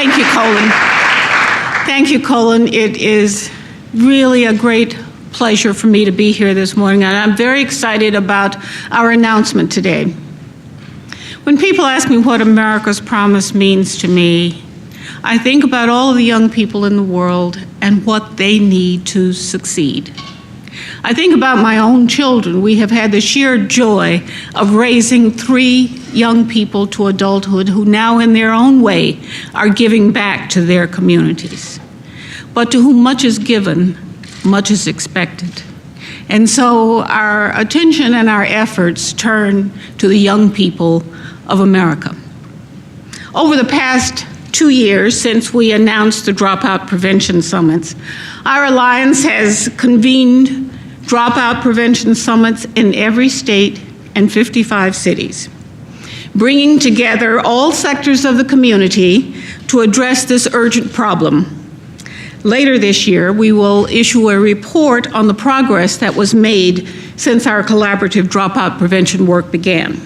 Thank you, Colin. Thank you, Colin. It is really a great pleasure for me to be here this morning, and I'm very excited about our announcement today. When people ask me what America's Promise means to me, I think about all of the young people in the world and what they need to succeed. I think about my own children. We have had the sheer joy of raising 3 young people to adulthood who now, in their own way, are giving back to their communities. But to whom much is given, much is expected. And so our attention and our efforts turn to the young people of America. Over the past 2 years since we announced the Dropout Prevention Summits, our alliance has convened dropout prevention summits in every state and 55 cities, bringing together all sectors of the community to address this urgent problem. Later this year, we will issue a report on the progress that was made since our collaborative dropout prevention work began.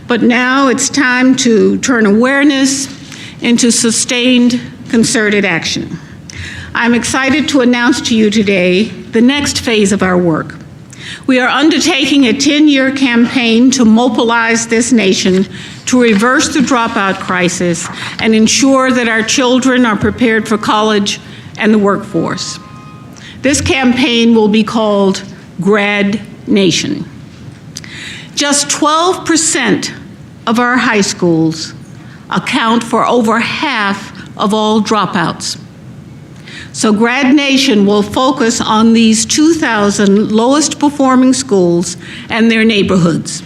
But now it's time to turn awareness into sustained, concerted action. I'm excited to announce to you today the next phase of our work. We are undertaking a 10-year campaign to mobilize this nation to reverse the dropout crisis and ensure that our children are prepared for college and the workforce. This campaign will be called Grad Nation. Just 12% of our high schools account for over half of all dropouts. So Grad Nation will focus on these 2,000 lowest performing schools and their neighborhoods.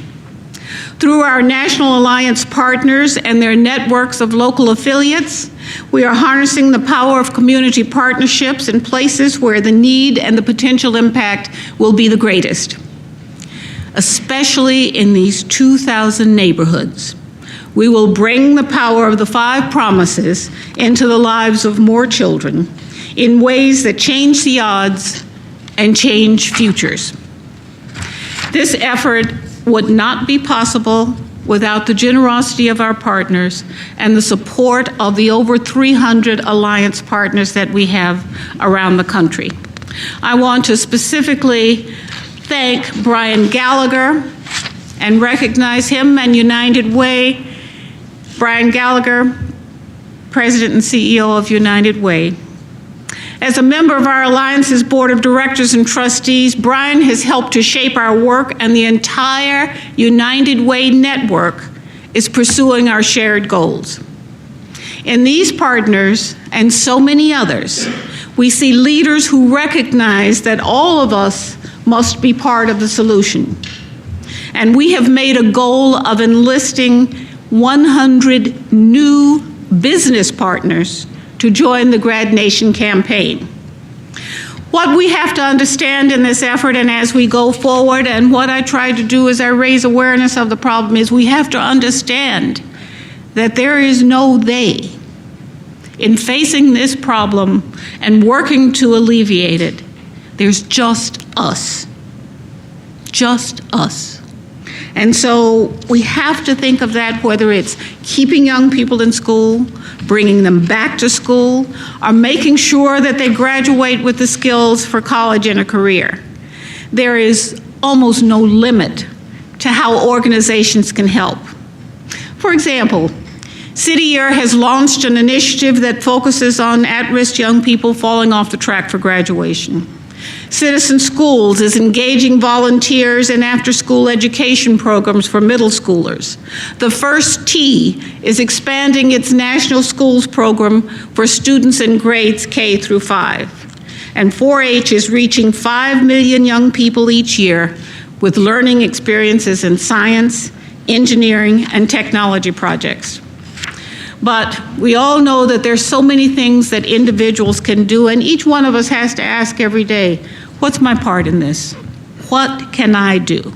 Through our National Alliance partners and their networks of local affiliates, we are harnessing the power of community partnerships in places where the need and the potential impact will be the greatest, especially in these 2,000 neighborhoods. We will bring the power of the 5 promises into the lives of more children in ways that change the odds and change futures. This effort would not be possible without the generosity of our partners and the support of the over 300 alliance partners that we have around the country. I want to specifically thank Brian Gallagher and recognize him and United Way. Brian Gallagher, President and CEO of United Way. As a member of our Alliance's Board of Directors and Trustees, Brian has helped to shape our work, and the entire United Way network is pursuing our shared goals. In these partners, and so many others, we see leaders who recognize that all of us must be part of the solution. And we have made a goal of enlisting 100 new business partners to join the Grad Nation campaign. What we have to understand in this effort and as we go forward, and what I try to do as I raise awareness of the problem, is we have to understand that there is no they. In facing this problem and working to alleviate it, there's just us. Just us. And so we have to think of that, whether it's keeping young people in school, bringing them back to school, or making sure that they graduate with the skills for college and a career. There is almost no limit to how organizations can help. For example, City Year has launched an initiative that focuses on at-risk young people falling off the track for graduation. Citizen Schools is engaging volunteers in after-school education programs for middle schoolers. The First T is expanding its national schools program for students in grades K through 5. And 4-H is reaching 5 million young people each year with learning experiences in science, engineering, and technology projects. But we all know that there's so many things that individuals can do, and each one of us has to ask every day, what's my part in this? What can I do?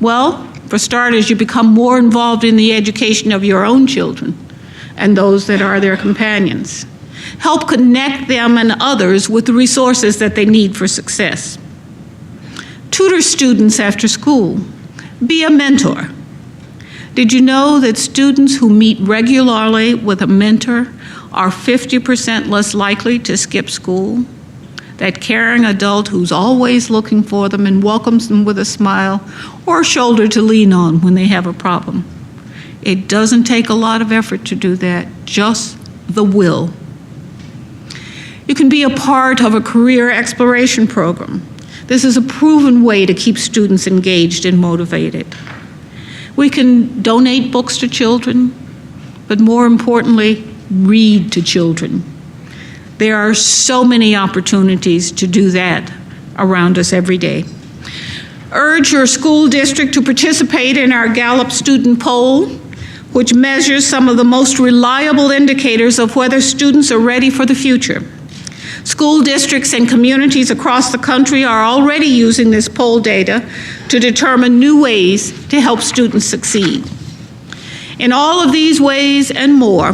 Well, for starters, you become more involved in the education of your own children and those that are their companions. Help connect them and others with the resources that they need for success. Tutor students after school. Be a mentor. Did you know that students who meet regularly with a mentor are 50% less likely to skip school? That caring adult who's always looking for them and welcomes them with a smile or a shoulder to lean on when they have a problem. It doesn't take a lot of effort to do that, just the will. You can be a part of a career exploration program. This is a proven way to keep students engaged and motivated. We can donate books to children, but more importantly, read to children. There are so many opportunities to do that around us every day. Urge your school district to participate in our Gallup student poll, which measures some of the most reliable indicators of whether students are ready for the future. School districts and communities across the country are already using this poll data to determine new ways to help students succeed. In all of these ways and more,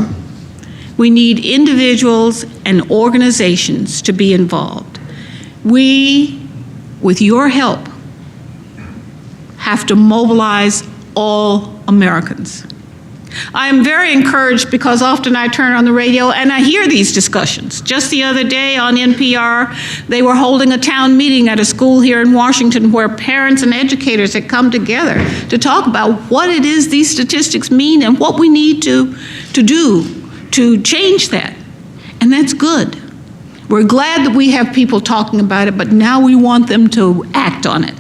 we need individuals and organizations to be involved. We, with your help, have to mobilize all Americans. I am very encouraged because often I turn on the radio and I hear these discussions. Just the other day on NPR, they were holding a town meeting at a school here in Washington where parents and educators had come together to talk about what it is these statistics mean and what we need to do to change that. And that's good. We're glad that we have people talking about it, but now we want them to act on it.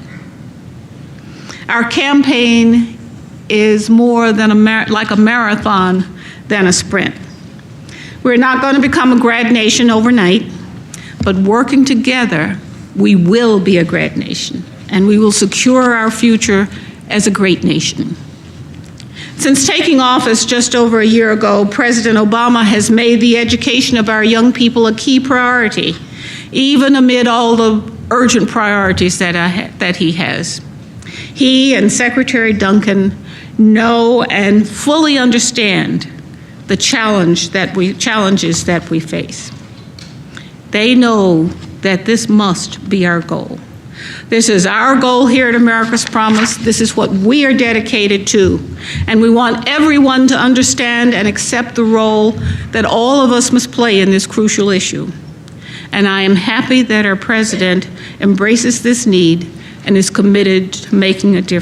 Our campaign is more than like a marathon than a sprint. We're not going to become a grad nation overnight, but working together, we will be a grad nation, and we will secure our future as a great nation. Since taking office just over a year ago, President Obama has made the education of our young people a key priority, even amid all the urgent priorities that he has. He and Secretary Duncan know and fully understand the challenges that we face. They know that this must be our goal. This is our goal here at America's Promise. This is what we are dedicated to. And we want everyone to understand and accept the role that all of us must play in this crucial issue. And I am happy that our president embraces this need and is committed to making a difference.